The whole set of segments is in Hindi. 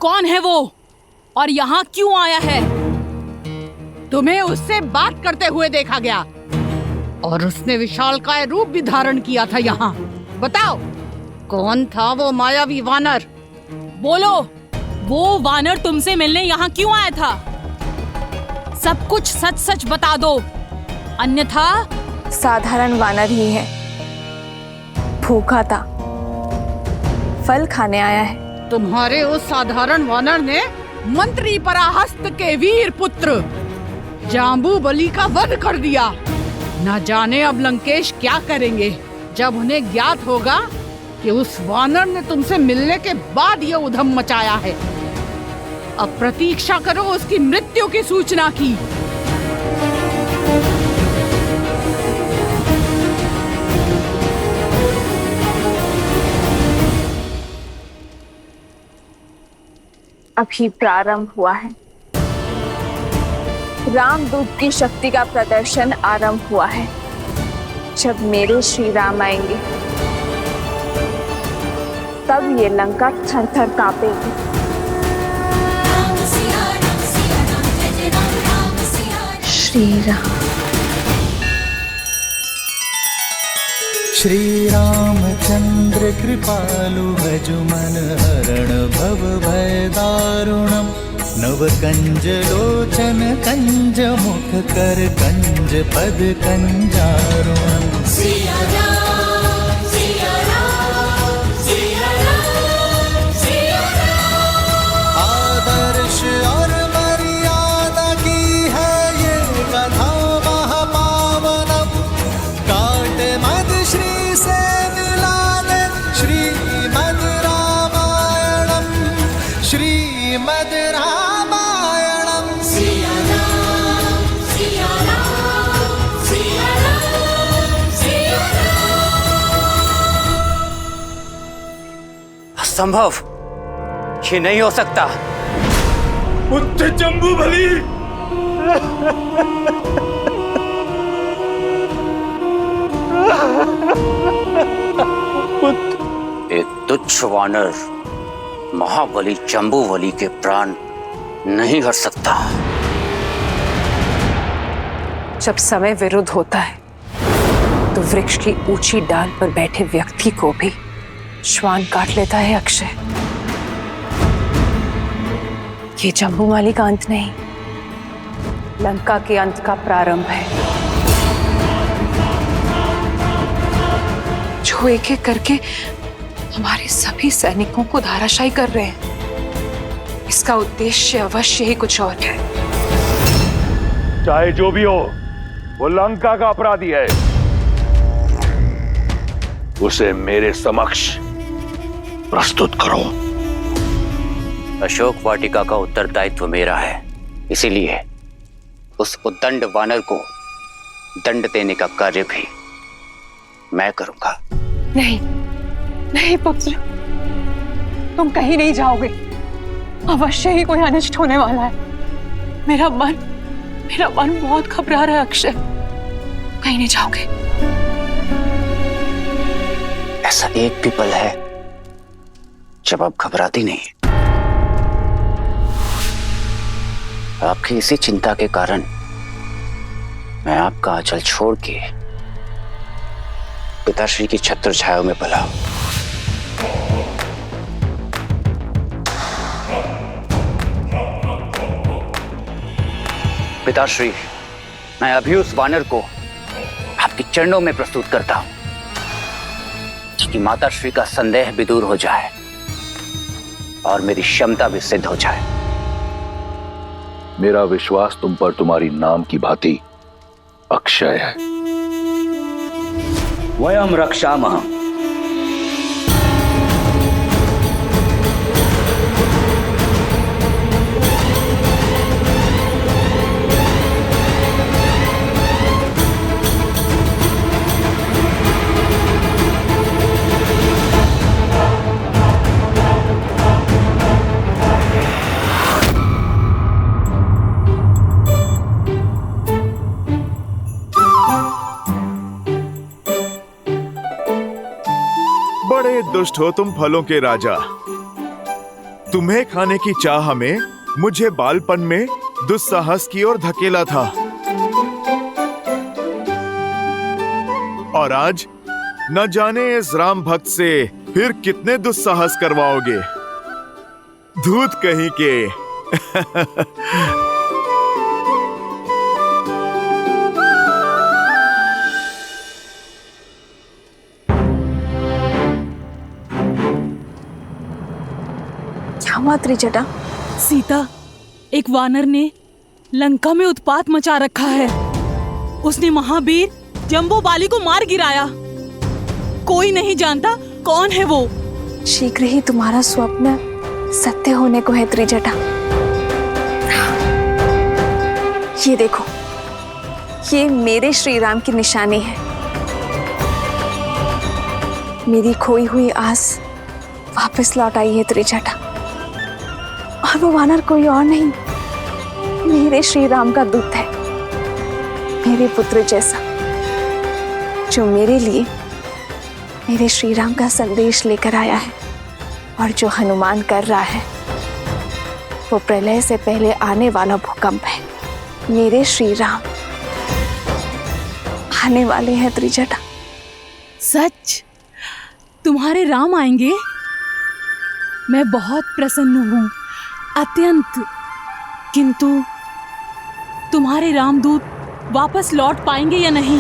कौन है वो और यहाँ क्यों आया है? तुम्हें उससे बात करते हुए देखा गया और उसने विशालकाय रूप भी धारण किया था यहाँ। बताओ, कौन था वो मायावी वानर? बोलो, वो वानर तुमसे मिलने यहाँ क्यों आया था? सब कुछ सच सच बता दो, अन्यथा। साधारण वानर ही है, भूखा था, फल खाने आया है। तुम्हारे उस साधारण वानर ने मंत्री पराहस्त के वीर पुत्र जाम्बूबली का वध कर दिया। न जाने अब लंकेश क्या करेंगे जब उन्हें ज्ञात होगा कि उस वानर ने तुमसे मिलने के बाद ये उधम मचाया है। अब प्रतीक्षा करो उसकी मृत्यु की सूचना की। अभी प्रारंभ हुआ है। रामदूत की शक्ति का प्रदर्शन आरंभ हुआ है। जब मेरे श्री राम आएंगे तब ये लंका थर-थर कांपेगी। श्री राम। श्री रामचंद्र कृपालु भजु मन हरण भव भय दारुणम। नव कंज लोचन कंज मुख कर कंज पद कंजारुणम। सिया राम, सिया राम, सिया राम, सिया राम। आदर्श और मर्यादा की है ये कथा महापावनम। काट मद श्री से मिला दे श्रीमद् रामायणम। श्रीमद् रामायणम। सिया राम, सिया राम, सिया राम, सिया राम। असंभव, ये नहीं हो सकता। पुत्र जम्बूबली, एक तुच्छ वानर महाबली जम्बूबली के प्राण नहीं हर सकता। जब समय विरुद्ध होता है तो वृक्ष की ऊंची डाल पर बैठे व्यक्ति को भी श्वान काट लेता है अक्षय। ये जम्बूमाली का अंत नहीं, लंका के अंत का प्रारंभ है, जो एक एक करके हमारे सभी सैनिकों को धाराशायी कर रहे हैं। इसका उद्देश्य अवश्य ही कुछ और है। चाहे जो भी हो, वो लंका का अपराधी है। उसे मेरे समक्ष प्रस्तुत करो। अशोक वाटिका का उत्तरदायित्व मेरा है, इसीलिए उस उद्दंड वानर को दंड देने का कार्य भी मैं करूंगा। नहीं नहीं पुत्र, तुम कहीं नहीं जाओगे। अवश्य ही कोई अनिष्ट होने वाला है। मेरा मन बहुत घबरा रहा है अक्षय। कहीं नहीं जाओगे। ऐसा एक भी पल है जब आप घबराती नहीं। आपकी इसी चिंता के कारण मैं आपका आंचल छोड़ के पिताश्री की छत्र छाया में पला। पिताश्री, मैं अभी उस वानर को आपके चरणों में प्रस्तुत करता हूं कि माताश्री का संदेह भी दूर हो जाए और मेरी क्षमता भी सिद्ध हो जाए। मेरा विश्वास तुम पर तुम्हारी नाम की भांति अक्षय है। वयम रक्षामः। बड़े दुष्ट हो तुम फलों के राजा। तुम्हें खाने की चाह में मुझे बालपन में दुस्साहस की ओर धकेला था, और आज न जाने इस राम भक्त से फिर कितने दुस्साहस करवाओगे। धूत कहीं के। क्या हुआ त्रिजटा? सीता, एक वानर ने लंका में उत्पात मचा रखा है। उसने महावीर जम्बूबाली को मार गिराया। कोई नहीं जानता कौन है वो। शीघ्र ही तुम्हारा स्वप्न सत्य होने को है त्रिजटा। ये देखो, ये मेरे श्री राम की निशानी है। मेरी खोई हुई आस वापस लौट आई है त्रिजटा। और वो वानर कोई और नहीं, मेरे श्री राम का दूत है, मेरे पुत्र जैसा, जो मेरे लिए मेरे श्री राम का संदेश लेकर आया है। और जो हनुमान कर रहा है वो प्रलय से पहले आने वाला भूकंप है। मेरे श्री राम आने वाले हैं त्रिजटा। सच? तुम्हारे राम आएंगे? मैं बहुत प्रसन्न हूँ, अत्यंत। किंतु तुम्हारे रामदूत वापस लौट पाएंगे या नहीं?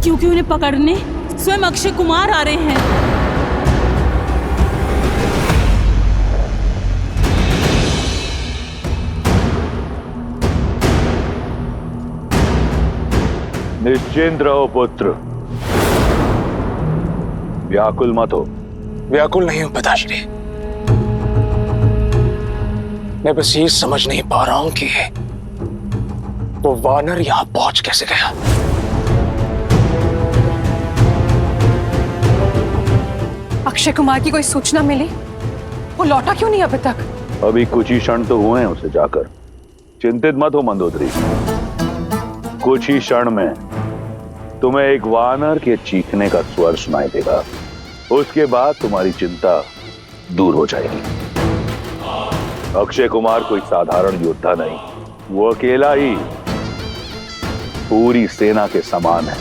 क्योंकि उन्हें पकड़ने स्वयं अक्षय कुमार आ रहे हैं। निश्चिंत रहो पुत्र, व्याकुल मत हो। व्याकुल नहीं हूं पिताश्री, मैं बस ये समझ नहीं पा रहा हूं कि वो वानर यहां पहुंच कैसे गया। अक्षय कुमार की कोई सूचना मिली? वो लौटा क्यों नहीं अभी तक? अभी कुछ ही क्षण तो हुए हैं उसे जाकर। चिंतित मत हो मंदोदरी, कुछ ही क्षण में तुम्हें एक वानर के चीखने का स्वर सुनाई देगा। उसके बाद तुम्हारी चिंता दूर हो जाएगी। अक्षय कुमार कोई साधारण योद्धा नहीं, वो अकेला ही पूरी सेना के समान है।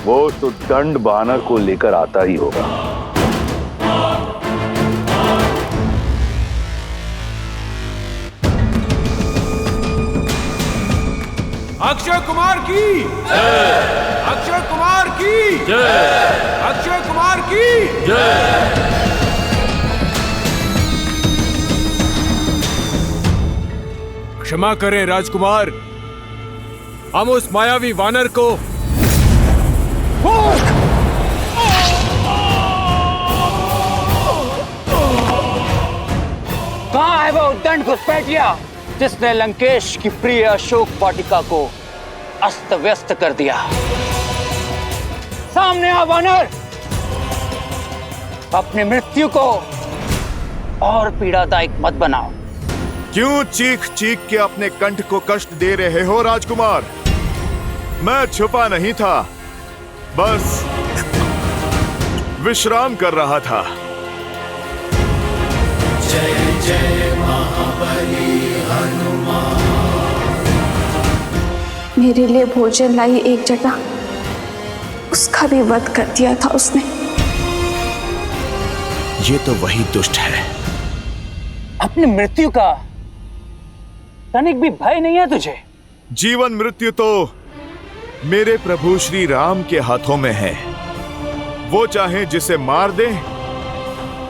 वो तो दंड वानर को लेकर आता ही होगा। अक्षय कुमार की जय! अक्षय कुमार की जय! अक्षय कुमार की जय! क्षमा करें राजकुमार, हम उस मायावी वानर को कहाँ है वो दंड घुसपैठिया जिसने लंकेश की प्रिय अशोक वाटिका को अस्त व्यस्त कर दिया? सामने आ वानर, अपनी मृत्यु को और पीड़ादायक मत बनाओ। क्यों चीख चीख के अपने कंठ को कष्ट दे रहे हो राजकुमार? मैं छुपा नहीं था, बस विश्राम कर रहा था। जय जय महाबली हनुमान। मेरे लिए भोजन लाई एक जटा, उसका भी वध कर दिया था उसने। ये तो वही दुष्ट है। अपनी मृत्यु का तनिक भी भय नहीं है तुझे? जीवन मृत्यु तो मेरे प्रभु श्री राम के हाथों में है। वो चाहे जिसे मार दे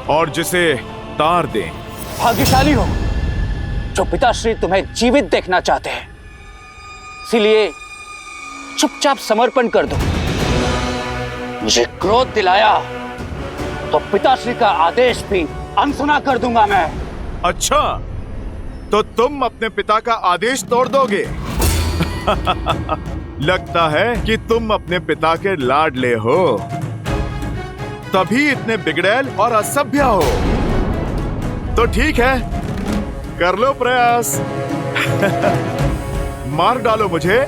और जिसे तार दे। भाग्यशाली हो जो पिताश्री तुम्हें जीवित देखना चाहते हैं, इसीलिए चुपचाप समर्पण कर दो। मुझे क्रोध दिलाया तो पिताश्री का आदेश भी अनसुना कर दूंगा मैं। अच्छा, तो तुम अपने पिता का आदेश तोड़ दोगे? लगता है कि तुम अपने पिता के लाडले हो, तभी इतने बिगड़ैल और असभ्य हो। तो ठीक है, कर लो प्रयास। मार डालो मुझे।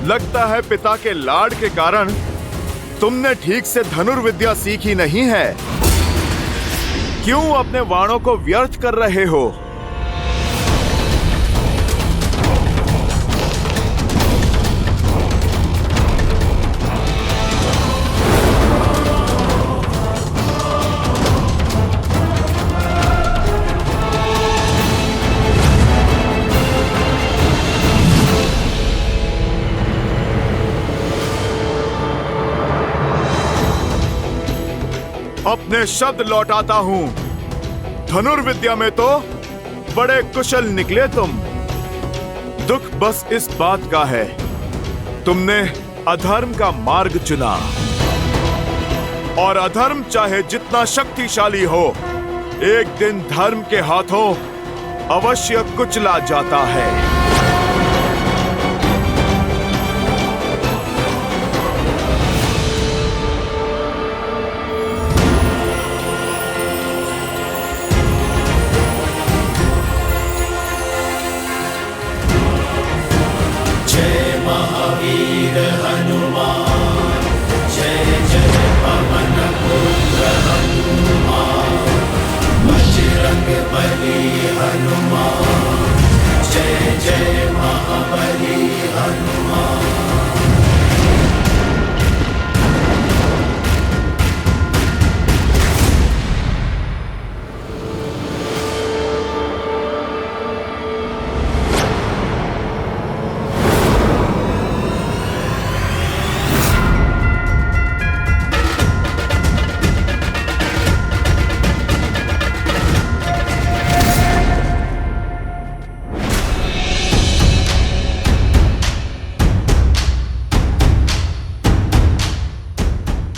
लगता है पिता के लाड़ के कारण तुमने ठीक से धनुर्विद्या सीखी नहीं है। क्यों अपने बाणों को व्यर्थ कर रहे हो? अपने शब्द लौटाता हूं। धनुर्विद्या में तो बड़े कुशल निकले तुम। दुख बस इस बात का है, तुमने अधर्म का मार्ग चुना। और अधर्म चाहे जितना शक्तिशाली हो, एक दिन धर्म के हाथों अवश्य कुचला जाता है।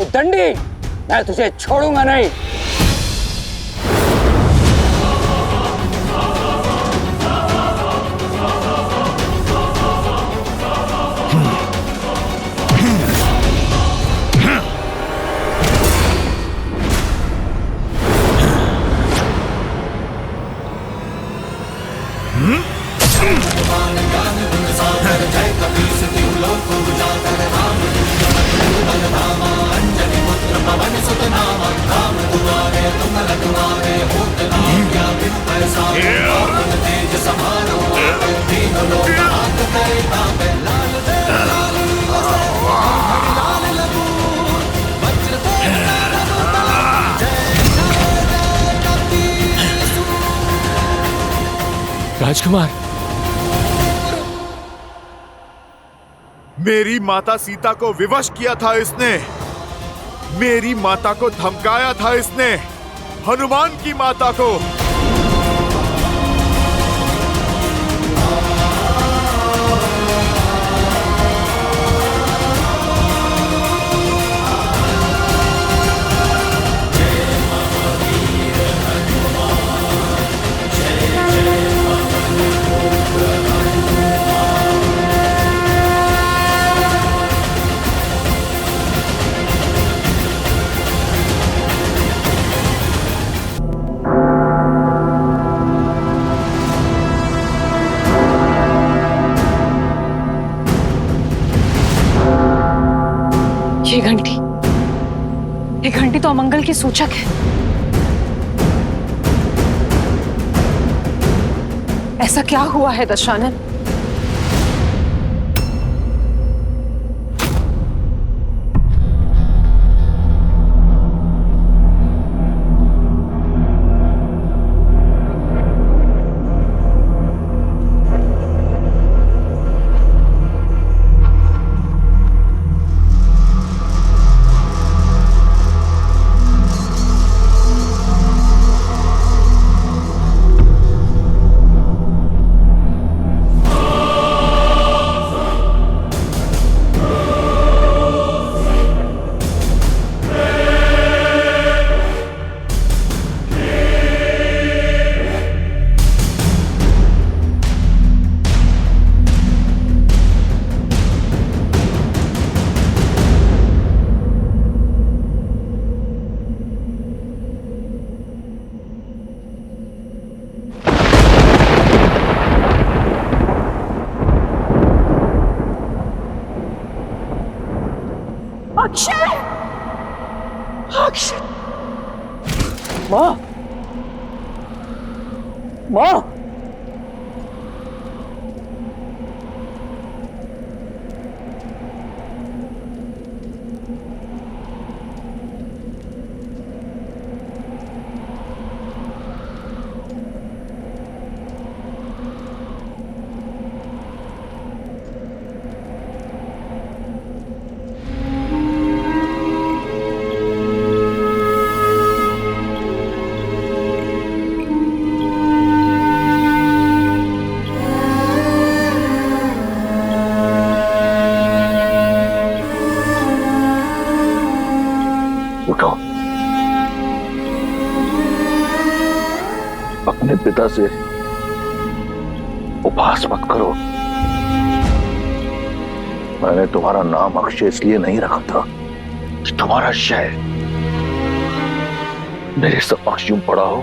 दंडी, मैं तुझे छोड़ूंगा नहीं। राजकुमार, मेरी माता सीता को विवश किया था इसने। मेरी माता को धमकाया था इसने, हनुमान की माता को। ये घंटी तो अमंगल की सूचक है। ऐसा क्या हुआ है दशानन? अक्षय! अक्षय! माँ! माँ! उठो, अपने पिता से उपहास मत करो। मैंने तुम्हारा नाम अक्षय इसलिए नहीं रखा था कि तुम्हारा शय मेरे समक्ष यूं पड़ा हो।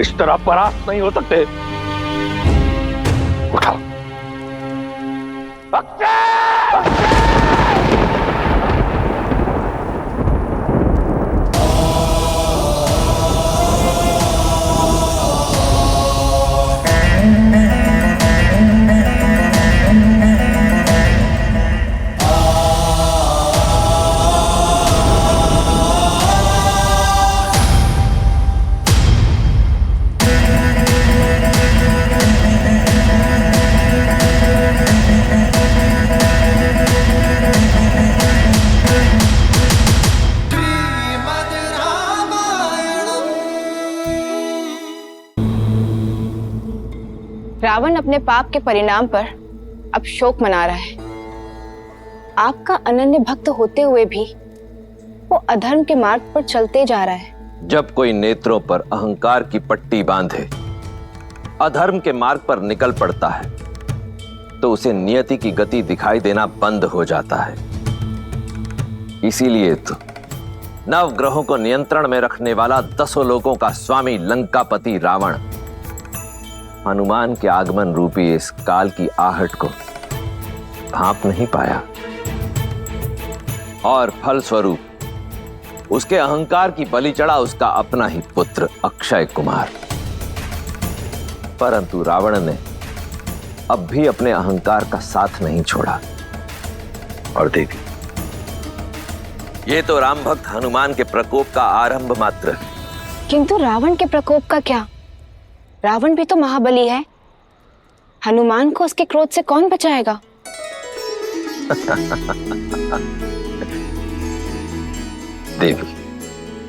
इस तरह परास्त नहीं हो सकते। उठो। अक्षय! रावण अपने पाप के परिणाम पर अब शोक मना रहा है। आपका अनन्य भक्त होते हुए भी वो अधर्म के मार्ग पर चलते जा रहा है। जब कोई नेत्रों पर अहंकार की पट्टी बांधे अधर्म के मार्ग पर निकल पड़ता है तो उसे नियति की गति दिखाई देना बंद हो जाता है। इसीलिए तो नवग्रहों को नियंत्रण में रखने वाला 10 लोगों का स्वामी लंकापति रावण हनुमान के आगमन रूपी इस काल की आहट को भांप नहीं पाया और फलस्वरूप उसके अहंकार की बलि चढ़ा उसका अपना ही पुत्र अक्षय कुमार। परंतु रावण ने अब भी अपने अहंकार का साथ नहीं छोड़ा। और देखिए, ये तो राम भक्त हनुमान के प्रकोप का आरंभ मात्र है। किंतु रावण के प्रकोप का क्या? रावण भी तो महाबली है। हनुमान को उसके क्रोध से कौन बचाएगा? देवी,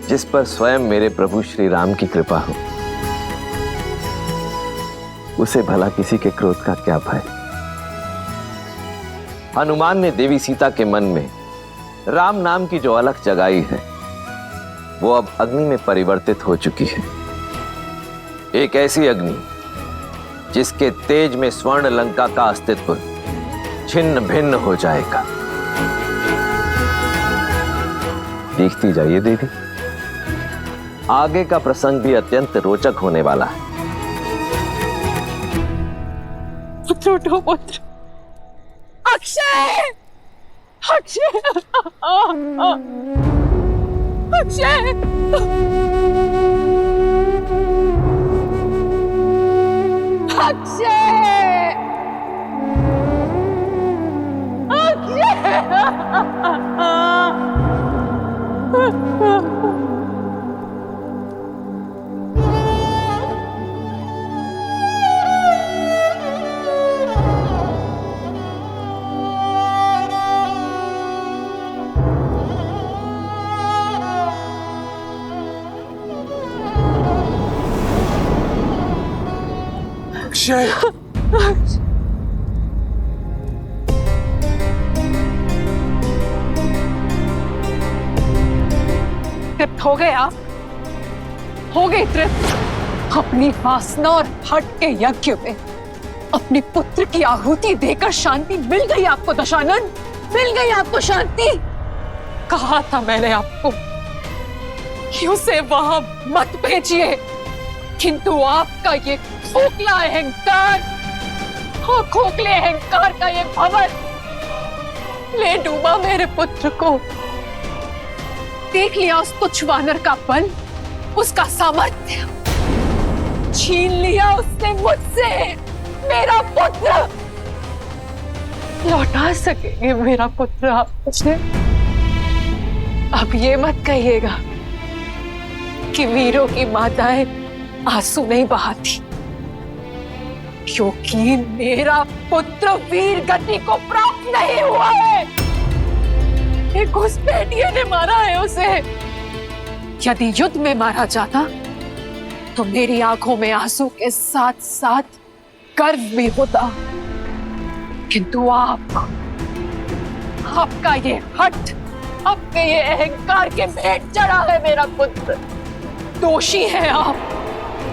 जिस पर स्वयं मेरे प्रभु श्री राम की कृपा हो उसे भला किसी के क्रोध का क्या भय। हनुमान ने देवी सीता के मन में राम नाम की जो अलख जगाई है वो अब अग्नि में परिवर्तित हो चुकी है। एक ऐसी अग्नि जिसके तेज में स्वर्ण लंका का अस्तित्व छिन्न भिन्न हो जाएगा। देखती जाइए देवी, आगे का प्रसंग भी अत्यंत रोचक होने वाला है। पुत्र उठो, पुत्र। अक्षय! अक्षय! अक्षय! अक्षय! तृप्त हो गए आप? हो गए तृप्त? अपनी वासना और हट के यज्ञ में अपने पुत्र की आहुति देकर शांति मिल गई आपको दशानन? मिल गई आपको शांति? कहा था मैंने आपको कि उसे वहां मत भेजिए, किंतु आपका ये खोखला अहंकार और खोखले अहंकार का ये भवन ले डूबा मेरे पुत्र को। देख लिया उस तुच्छ वानर का बल, उसका सामर्थ्य। छीन लिया उसने मुझसे मेरा पुत्र। लौटा सकेंगे मेरा पुत्र आप मुझे? अब ये मत कहिएगा कि वीरों की माताएं आंसू नहीं बहाती, क्योंकि मेरा पुत्र वीर गति को प्राप्त नहीं हुआ है। एक घुसपैठिए ने मारा है उसे। यदि युद्ध में मारा जाता तो मेरी आंखों में आंसू के साथ साथ गर्व भी होता, किंतु आपका ये हठ, आपके ये अहंकार के भेंट चढ़ा है मेरा पुत्र। दोषी हैं आप,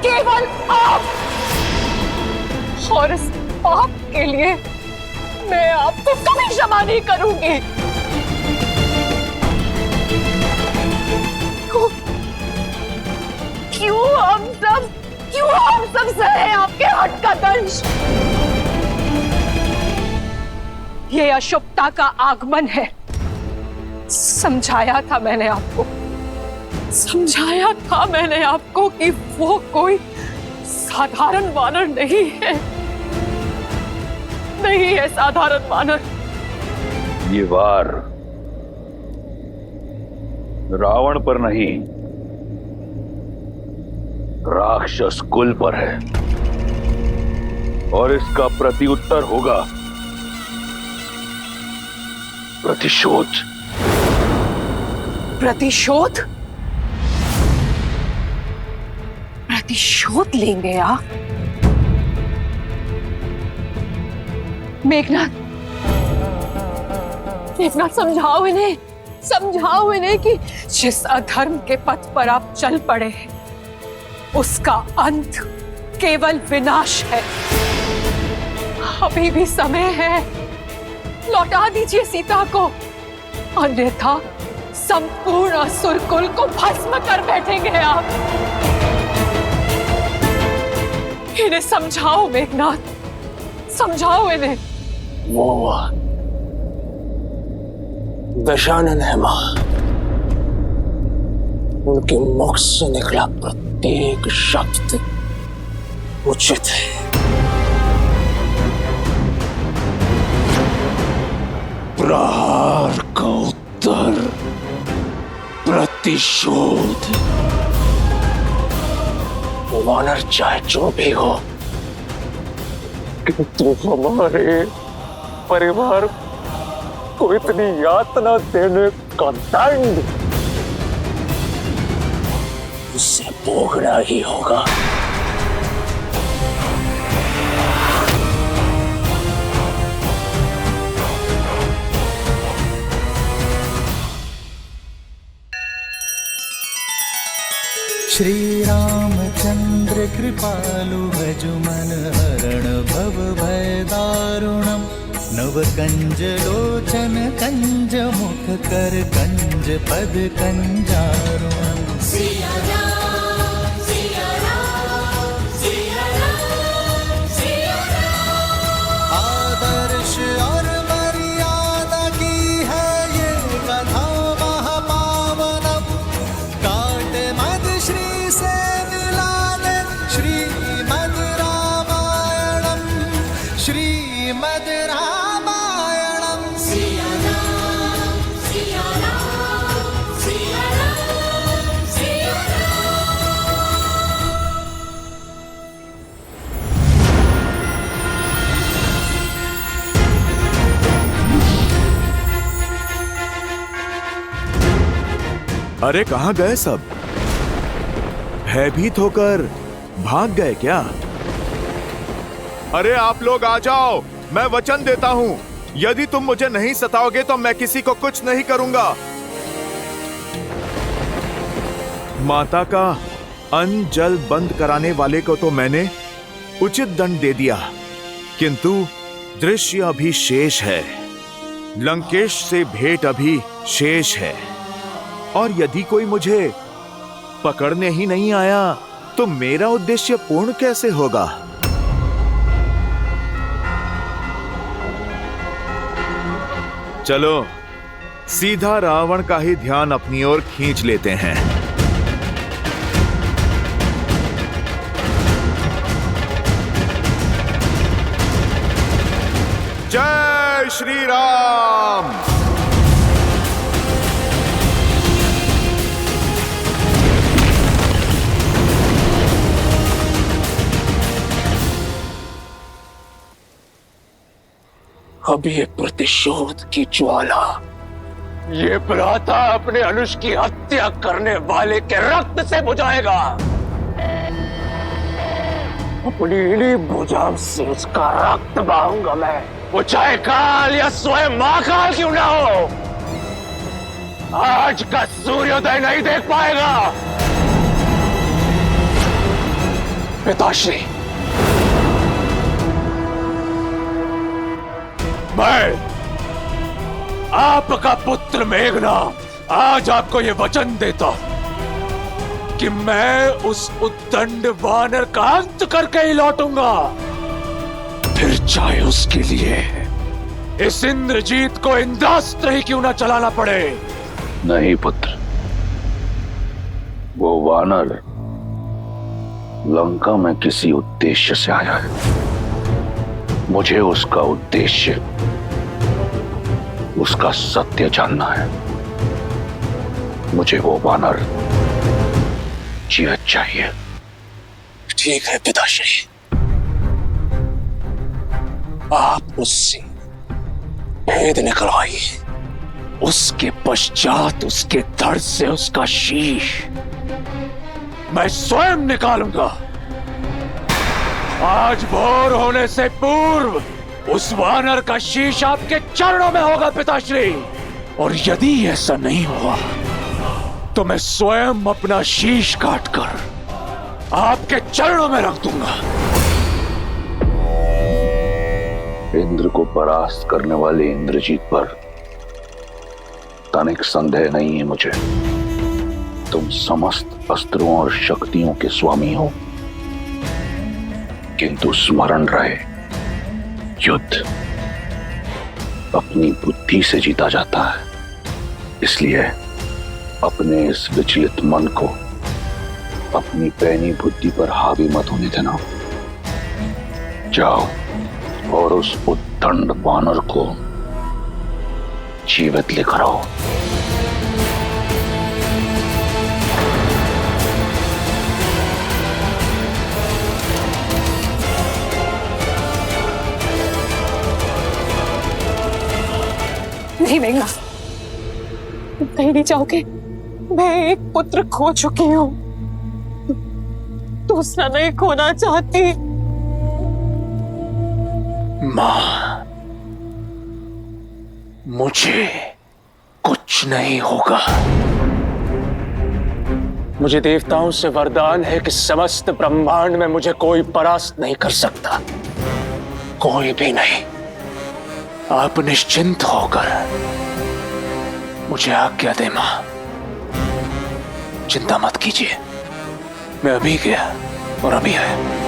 केवल आप। और इस पाप के लिए मैं आपको कभी क्षमा नहीं करूंगी। क्यों हम सब सहे आपके हट का दंश? ये अशुभता का आगमन है। समझाया था मैंने आपको कि वो कोई साधारण वानर नहीं है, साधारण वानर। ये वार रावण पर नहीं, राक्षस कुल पर है, और इसका प्रत्युत्तर होगा प्रतिशोध। प्रतिशोध? प्रतिशोध लेंगे आप? मेघनाथ, समझाओ इन्हें कि जिस अधर्म के पथ पर आप चल पड़े हैं उसका अंत केवल विनाश है। अभी भी समय है, लौटा दीजिए सीता को, अन्यथा संपूर्ण असुर कुल को भस्म कर बैठेंगे आप। इन्हें समझाओ मेघनाथ, समझाओ इन्हें। वो दशानन है मां, उनके मुख से निकला प्रत्येक शब्द उचित है। प्रहार का उत्तर प्रतिशोध। वानर चाहे जो भी हो, किंतु हमारे परिवार को इतनी यातना देने का दंड उसे भोगना ही होगा। श्री रामचंद्र कृपालु भजुमन हरण भव भय दारुणम। नव कंज लोचन कंज मुख कर कंज पद कंजारुणम। सिया राम, सिया राम, सिया राम, सिया राम। आदर्श और मर्यादा की है ये कथा महापावनम। काट मद श्री से मिला दे श्रीमद् रामायणम, श्रीमद् रामायणम। सिया राम, सिया राम, सिया राम, सिया राम। अरे कहाँ गए सब? भयभीत होकर भाग गए क्या? अरे आप लोग आ जाओ, मैं वचन देता हूँ, यदि तुम मुझे नहीं सताओगे तो मैं किसी को कुछ नहीं करूंगा। माता का अन्न जल बंद कराने वाले को तो मैंने उचित दंड दे दिया, किंतु दृश्य अभी शेष है। लंकेश से भेंट अभी शेष है, और यदि कोई मुझे पकड़ने ही नहीं आया तो मेरा उद्देश्य पूर्ण कैसे होगा? चलो सीधा रावण का ही ध्यान अपनी ओर खींच लेते हैं। जय श्री राम। अब ये प्रतिशोध की ज्वाला, ये भ्राता अपने अनुज की हत्या करने वाले के रक्त से बुझाएगा। अपनी इन्हीं भुजाओं से उसका रक्त बहाऊंगा मैं, वो चाहे काल या स्वयं महाकाल क्यों ना हो। आज का सूर्योदय नहीं देख पाएगा। पिताश्री, मैं आपका पुत्र मेघनाद आज आपको यह वचन देता हूं कि मैं उस उद्दंड वानर का अंत करके ही लौटूंगा, फिर चाहे उसके लिए इस इंद्रजीत को इंद्रास्त्र ही क्यों ना चलाना पड़े। नहीं पुत्र, वो वानर लंका में किसी उद्देश्य से आया है। मुझे उसका उद्देश्य, उसका सत्य जानना है। मुझे वो वानर जीवित चाहिए। ठीक है पिताश्री, आप उससे भेद निकलवाइए, उसके पश्चात उसके धड़ से उसका शीश मैं स्वयं निकालूंगा। आज भोर होने से पूर्व उस वानर का शीश आपके चरणों में होगा पिताश्री, और यदि ऐसा नहीं हुआ तो मैं स्वयं अपना शीश काटकर आपके चरणों में रख दूंगा। इंद्र को परास्त करने वाले इंद्रजीत पर तनिक संदेह नहीं है मुझे। तुम समस्त अस्त्रों और शक्तियों के स्वामी हो, किंतु स्मरण रहे, युद्ध अपनी बुद्धि से जीता जाता है। इसलिए अपने इस विचलित मन को अपनी पैनी बुद्धि पर हावी मत होने देना। जाओ और उस उद्दंड वानर को जीवित लेकर आओ। नहीं मेघना, तुम कहीं नहीं जाओगे। मैं एक पुत्र खो चुकी हूँ, दूसरा नहीं खोना चाहती। मां, मुझे कुछ नहीं होगा। मुझे देवताओं से वरदान है कि समस्त ब्रह्मांड में मुझे कोई परास्त नहीं कर सकता, कोई भी नहीं। आप निश्चिंत होकर मुझे आज्ञा दे मां, चिंता मत कीजिए। मैं अभी गया और अभी आया।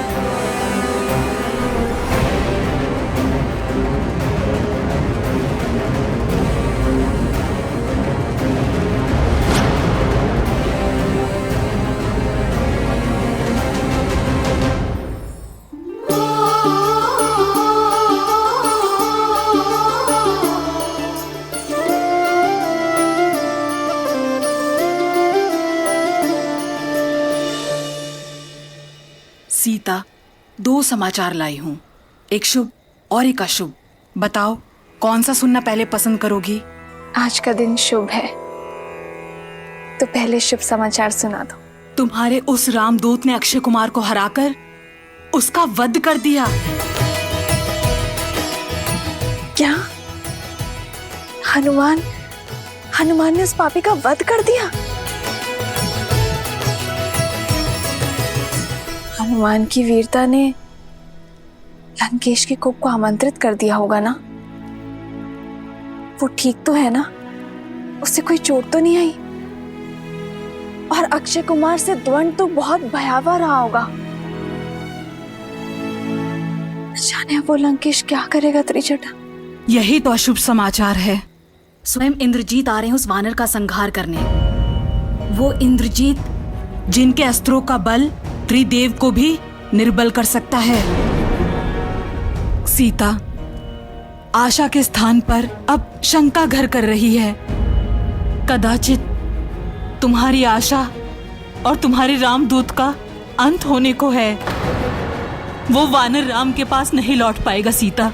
सीता, दो समाचार लाई हूँ, एक शुभ और एक अशुभ। बताओ कौन सा सुनना पहले पसंद करोगी? आज का दिन शुभ है, तो पहले शुभ समाचार सुना दो। तुम्हारे उस रामदूत ने अक्षय कुमार को हराकर उसका वध कर दिया। क्या? हनुमान ने उस पापी का वध कर दिया? हनुमान की वीरता ने लंकेश के कोप को आमंत्रित कर दिया होगा ना? वो ठीक तो है ना? उससे कोई चोट तो नहीं आई? और अक्षय कुमार से द्वंद तो बहुत भयावह रहा होगा। जाने अब वो लंकेश क्या करेगा त्रिजटा? यही तो अशुभ समाचार है। स्वयं इंद्रजीत आ रहे हैं उस वानर का संहार करने। वो इंद्रजीत जिनके अस्त्रों का बल त्रिदेव को भी निर्बल कर सकता है। सीता आशा के स्थान पर अब शंका घर कर रही है। कदाचित तुम्हारी आशा और तुम्हारे रामदूत का अंत होने को है। वो वानर राम के पास नहीं लौट पाएगा सीता।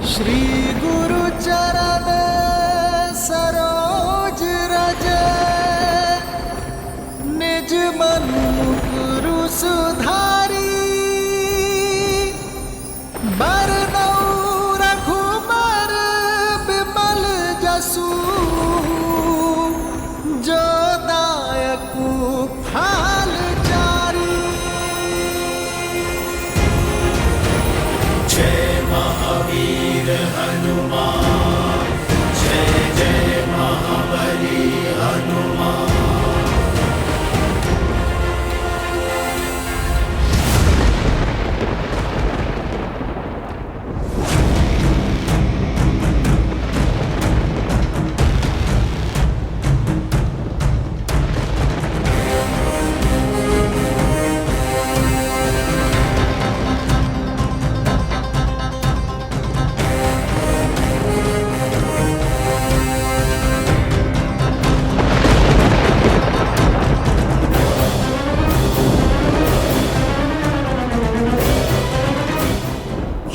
श्री गुरु चरण सरोज रज निज मन गुरु सुधारी बरनौ रघुबर बिमल जसु जो दायकु फल चारी। जय महावीर हनुमान जय जय महाबली हनुमान।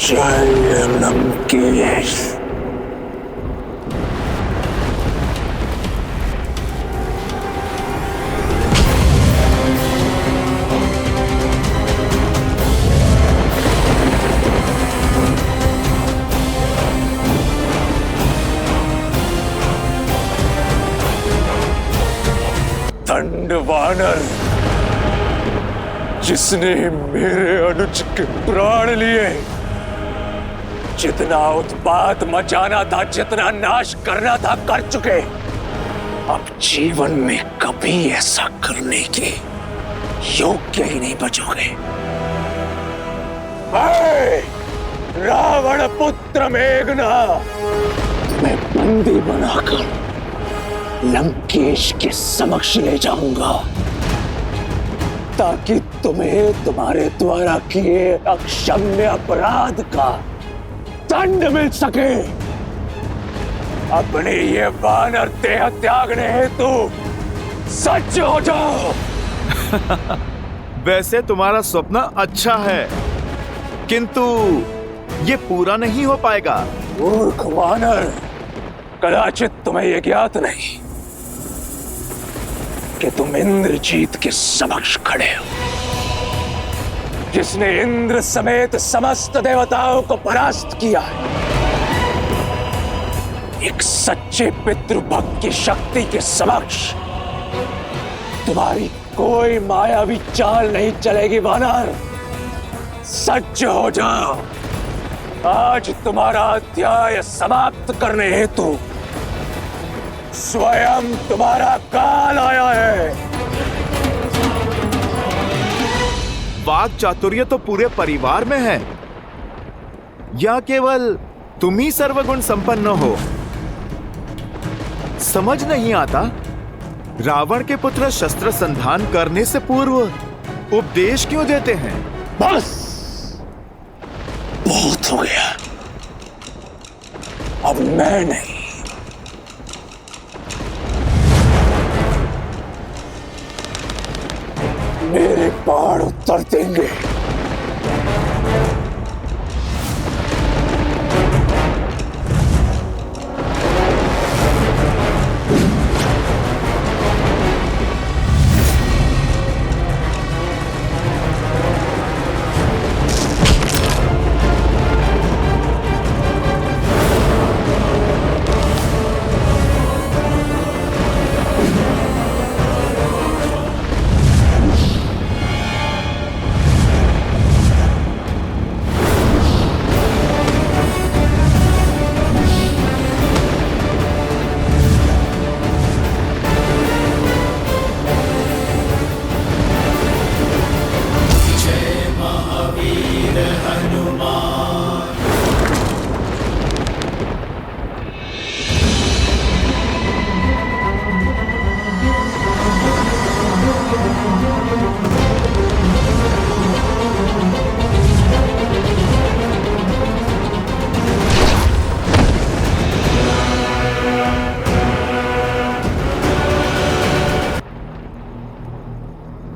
जय लंकेश। दंड वानर जिसने मेरे अनुज के प्राण लिए, जितना उत्पात मचाना था, जितना नाश करना था कर चुके। अब जीवन में कभी ऐसा करने के योग्य ही नहीं बचोगे। रावण पुत्र मेघनाद, मैं बंदी बनाकर लंकेश के समक्ष ले जाऊंगा ताकि तुम्हें तुम्हारे द्वारा किए अक्षम्य अपराध का दंड मिल सके। अपने ये वानर देह त्यागने हेतु सज्ज हो जाओ। वैसे तुम्हारा स्वप्न अच्छा है, किंतु ये पूरा नहीं हो पाएगा। मूर्ख वानर, कदाचित तुम्हें यह ज्ञात नहीं कि तुम इंद्रजीत के समक्ष खड़े हो, जिसने इंद्र समेत समस्त देवताओं को परास्त किया है। एक सच्चे पितृभक्त की शक्ति के समक्ष तुम्हारी कोई मायावी चाल नहीं चलेगी वानर। सज्ज हो जाओ, आज तुम्हारा अध्याय समाप्त करने हेतु स्वयं तुम्हारा काल आया है। वाक चातुर्य तो पूरे परिवार में है, या केवल तुम ही सर्वगुण संपन्न हो? समझ नहीं आता रावण के पुत्र शस्त्र संधान करने से पूर्व उपदेश क्यों देते हैं? बस बहुत हो गया। अब मैं नहीं, मेरे बाण उत्तर देंगे।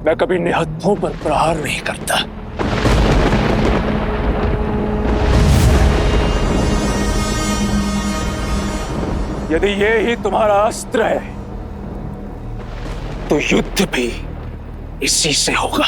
मैं कभी निहत्थों पर प्रहार नहीं करता। यदि ये ही तुम्हारा अस्त्र है तो युद्ध भी इसी से होगा।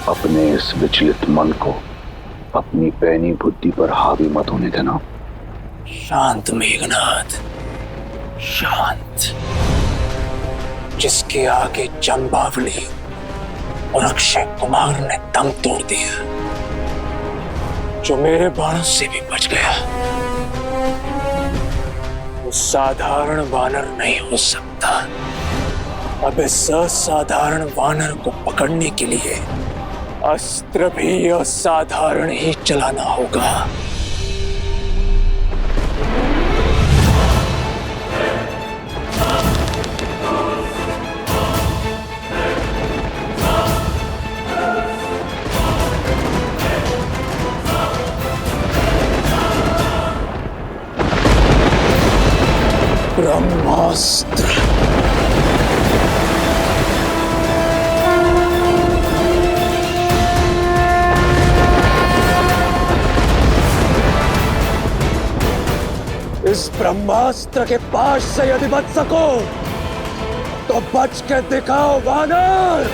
अपने इस विचलित मन को अपनी पैनी बुद्धि पर हावी मत होने देना। शांत मेघनाद, शांत। जिसके आगे जंबावली और अक्षय कुमार ने दम तोड़ दिया, जो मेरे बाणों से भी बच गया, वो साधारण वानर नहीं हो सकता। अब इस असाधारण वानर को पकड़ने के लिए अस्त्र भी असाधारण ही चलाना होगा। ब्रह्मास्त्र। इस ब्रह्मास्त्र के पास से यदि बच सको तो बच के दिखाओ वानर।